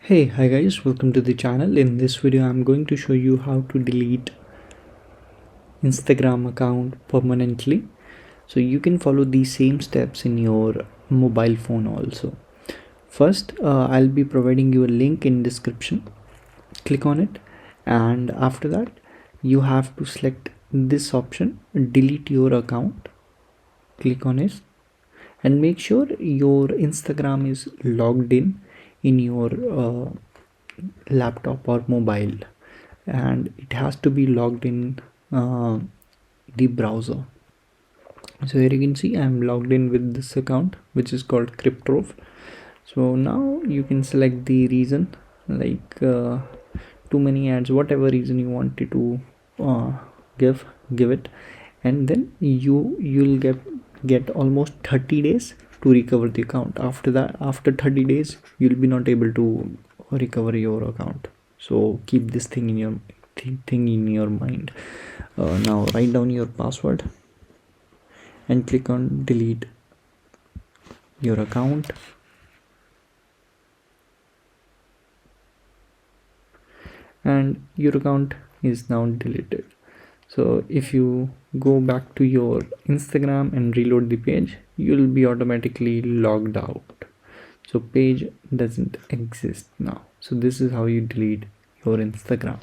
Hey, hi guys, welcome to the channel. In this video I'm going to show you how to delete Instagram account permanently. So you can follow these same steps in your mobile phone also. First, I'll be providing you a link in description. Click on it, and after that you have to select this option, delete your account. Click on it and make sure your Instagram is logged in your laptop or mobile, and it has to be logged in the browser. So here you can see I'm logged in with this account, which is called Cryptrove. So now you can select the reason, like too many ads, whatever reason you wanted to give it, and then you'll get almost 30 days to recover the account. After that, after 30 days you'll be not able to recover your account. So keep this thing in your mind. Now write down your password and click on delete your account. And your account is now deleted. So if you go back to your Instagram and reload the page, you'll be automatically logged out. So page doesn't exist now. So this is how you delete your Instagram.